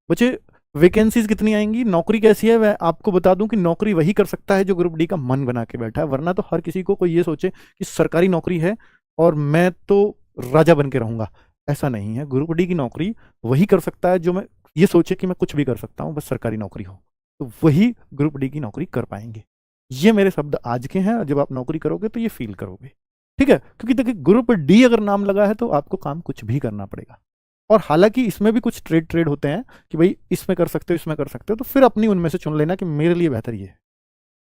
बच्चे वैकेंसीज कितनी आएंगी, नौकरी कैसी है, वह आपको बता दूं कि नौकरी वही कर सकता है जो ग्रुप डी का मन बना के बैठा है, वरना तो हर किसी को कोई ये सोचे कि सरकारी नौकरी है और मैं तो राजा बन के रहूंगा, ऐसा नहीं है। ग्रुप डी की नौकरी वही कर सकता है जो मैं ये सोचे कि मैं कुछ भी कर सकता हूँ, बस सरकारी नौकरी हो, तो वही ग्रुप डी की नौकरी कर पाएंगे। ये मेरे शब्द आज के हैं, जब आप नौकरी करोगे तो ये फील करोगे, ठीक है। क्योंकि देखिए ग्रुप डी अगर नाम लगा है तो आपको काम कुछ भी करना पड़ेगा, और हालांकि इसमें भी कुछ ट्रेड होते हैं कि भाई इसमें कर सकते हो, इसमें कर सकते हो, तो फिर अपनी उनमें से चुन लेना कि मेरे लिए बेहतर ये है,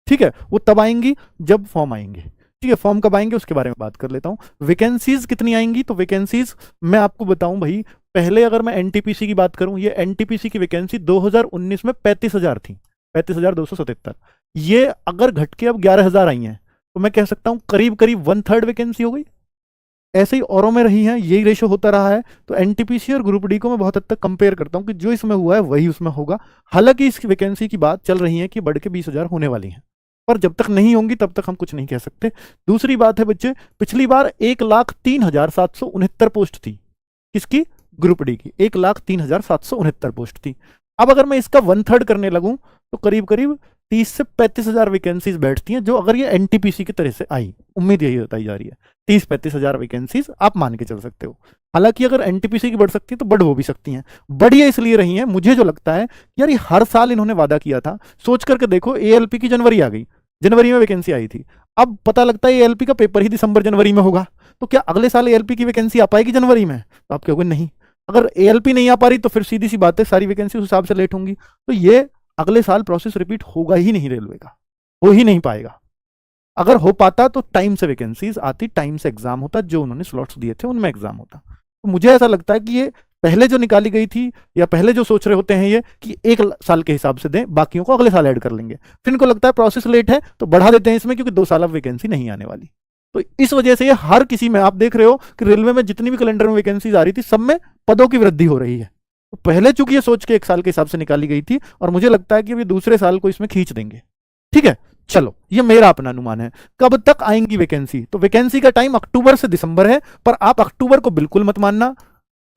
ठीक है। वो तब आएंगी जब फॉर्म आएंगे, ठीक है। फॉर्म कब आएंगे उसके बारे में बात कर लेता हूँ। वैकेंसीज कितनी आएंगी, तो वैकेंसीज मैं आपको बताऊं भाई, पहले अगर मैं एनटीपीसी की बात करूं, ये एनटीपीसी की वैकेंसी 2019 में 35,000 थी, 35,277। ये अगर घट के अब 11,000 आई हैं, तो मैं कह सकता हूं करीब करीब 1/3 वैकेंसी हो गई। ऐसे ही औरों में रही है, यही रेशो होता रहा है। तो एनटीपीसी और ग्रुप डी को मैं बहुत हद तक कंपेयर करता हूं कि जो इसमें हुआ है वही उसमें होगा। हालांकि इस वैकेंसी की बात चल रही है कि बढ़ के 20,000 होने वाली है, पर जब तक नहीं होंगी तब तक हम कुछ नहीं कह सकते। दूसरी बात है बच्चे, पिछली बार 1,03,769 पोस्ट थी, किसकी, ग्रुप डी की 1,03,769 पोस्ट थी। अब अगर मैं इसका 1/3 करने लगूं तो करीब करीब 30 से 35,000 वैकेंसीज बैठती हैं, जो अगर ये एनटीपीसी की तरह से आई, उम्मीद यही बताई जा रही है, 30-35,000 वैकेंसीज आप मान के चल सकते हो। हालांकि अगर एनटीपीसी की बढ़ सकती है तो बढ़ वो भी सकती हैं। बढ़िया इसलिए रही हैं, मुझे जो लगता है यार ये हर साल इन्होंने वादा किया था, सोच करके देखो एएलपी की जनवरी आ गई, जनवरी में वैकेंसी आई थी, अब पता लगता है एएलपी का पेपर ही दिसंबर जनवरी में होगा, तो क्या अगले साल एएलपी की वैकेंसी आ पाएगी जनवरी में, तो आप कहोगे नहीं। अगर एएलपी नहीं आ पा रही तो फिर सीधी सी बात है सारी वैकेंसी उस हिसाब से लेट होंगी, तो ये अगले साल प्रोसेस रिपीट होगा ही नहीं, रेलवे का हो ही नहीं पाएगा। अगर हो पाता तो टाइम से वैकेंसीज आती, टाइम से एग्जाम होता, जो उन्होंने स्लॉट्स दिए थे उनमें एग्जाम होता। तो मुझे ऐसा लगता है कि ये पहले जो निकाली गई थी, या पहले जो सोच रहे होते हैं ये कि 1 साल के हिसाब से दें, बाकियों को अगले साल ऐड कर लेंगे, फिर इनको लगता है प्रोसेस लेट है तो बढ़ा देते हैं इसमें, क्योंकि 2 साल अब वैकेंसी नहीं आने वाली। तो इस वजह से ये हर किसी में आप देख रहे हो कि रेलवे में जितनी भी कैलेंडर में वैकेंसीज आ रही थी सब में पदों की वृद्धि हो रही है। तो पहले चूंकि ये सोच के 1 साल के हिसाब से निकाली गई थी, और मुझे लगता है कि अभी दूसरे साल को इसमें खींच देंगे, ठीक है। चलो ये मेरा अपना अनुमान है। कब तक आएंगी वैकेंसी, तो वैकेंसी का टाइम अक्टूबर से दिसंबर है, पर आप अक्टूबर को बिल्कुल मत मानना,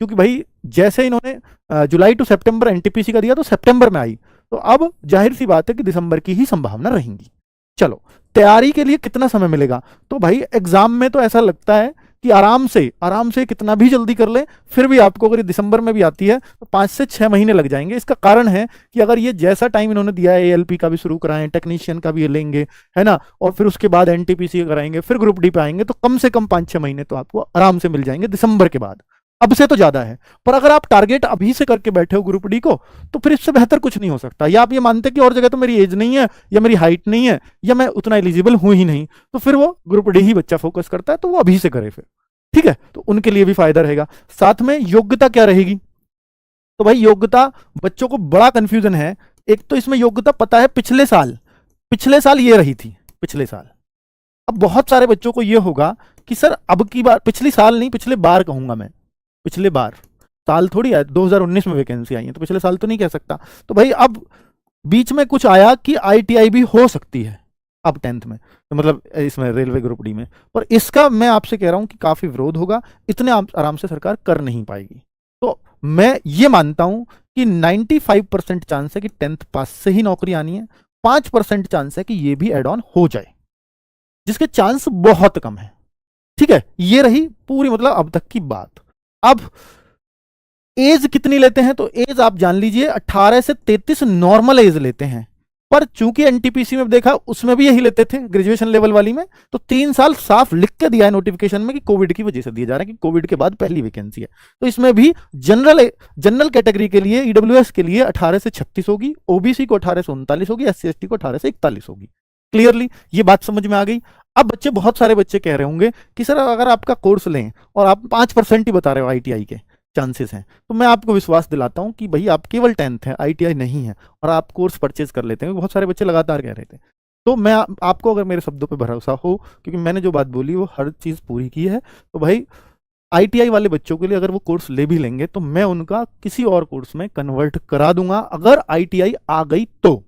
क्योंकि भाई जैसे इन्होंने जुलाई टू सितंबर एनटीपीसी का दिया तो सितंबर में आई, तो अब जाहिर सी बात है कि दिसंबर की ही संभावना रहेंगी। चलो तैयारी के लिए कितना समय मिलेगा, तो भाई एग्जाम में तो ऐसा लगता है कि आराम से कितना भी जल्दी कर ले, फिर भी आपको अगर दिसंबर में भी आती है तो 5 से 6 महीने लग जाएंगे। इसका कारण है कि अगर ये जैसा टाइम इन्होंने दिया है, एएलपी का भी शुरू कराएं, टेक्नीशियन का भी लेंगे, है ना, और फिर उसके बाद एनटीपीसी कराएंगे, फिर ग्रुप डी पे आएंगे, तो कम से कम 5-6 महीने तो आपको आराम से मिल जाएंगे दिसंबर के बाद। अब से तो ज्यादा है, पर अगर आप टारगेट अभी से करके बैठे हो ग्रुप डी को, तो फिर इससे बेहतर कुछ नहीं हो सकता। या आप ये मानते कि और जगह तो मेरी एज नहीं है, या मेरी हाइट नहीं है, या मैं उतना एलिजिबल हूं ही नहीं, तो फिर वो ग्रुप डी ही बच्चा फोकस करता है, तो वो अभी से करे फिर, ठीक है। तो उनके लिए भी फायदा रहेगा। साथ में योग्यता क्या रहेगी, तो भाई योग्यता बच्चों को बड़ा कंफ्यूजन है। एक तो इसमें योग्यता पता है पिछले साल ये रही थी, पिछले साल। अब बहुत सारे बच्चों को ये होगा कि सर अब की बार, पिछली साल नहीं पिछले बार कहूंगा मैं, पिछले बार, साल थोड़ी है, 2019 में वैकेंसी आई है तो पिछले साल तो नहीं कह सकता। तो भाई अब बीच में कुछ आया कि आईटीआई भी हो सकती है अब 10th में, तो मतलब इसमें रेलवे ग्रुप डी में, पर इसका मैं आपसे कह रहा हूं कि काफी विरोध होगा, इतने आराम से सरकार कर नहीं पाएगी। तो मैं ये मानता हूं कि 95% चांस है कि 10th पास से ही नौकरी आनी है, 5% चांस है कि ये भी एड ऑन हो जाए, जिसके चांस बहुत कम है, ठीक है। ये रही पूरी मतलब अब तक की बात। अब एज कितनी लेते हैं, तो एज आप जान लीजिए 18 से 33 नॉर्मल एज लेते हैं, पर चूंकि एनटीपीसी में देखा उसमें भी यही लेते थे ग्रेजुएशन लेवल वाली में, तो 3 साल साफ लिख के दिया है नोटिफिकेशन में कि कोविड की वजह से दिया जा रहा है, कि कोविड के बाद पहली वैकेंसी है। तो इसमें भी जनरल कैटेगरी के लिए, ईडब्ल्यूएस के लिए 18 से 36 होगी, ओबीसी को 18 से 39 होगी, एससी एसटी को 18 से 41 होगी। क्लियरली ये बात समझ में आ गई। अब बच्चे, बहुत सारे बच्चे कह रहे होंगे कि सर अगर आपका कोर्स लें और आप 5% ही बता रहे हो आईटीआई के चांसेस हैं, तो मैं आपको विश्वास दिलाता हूं कि भाई आप केवल 10th है, आईटीआई नहीं है, और आप कोर्स परचेज कर लेते हैं। बहुत सारे बच्चे लगातार कह रहे थे, तो मैं आपको अगर मेरे शब्दों पे भरोसा हो, क्योंकि मैंने जो बात बोली वो हर चीज़ पूरी की है, तो भाई आईटीआई वाले बच्चों के लिए अगर वो कोर्स ले भी लेंगे तो मैं उनका किसी और कोर्स में कन्वर्ट करा दूंगा, अगर आईटीआई आ गई तो।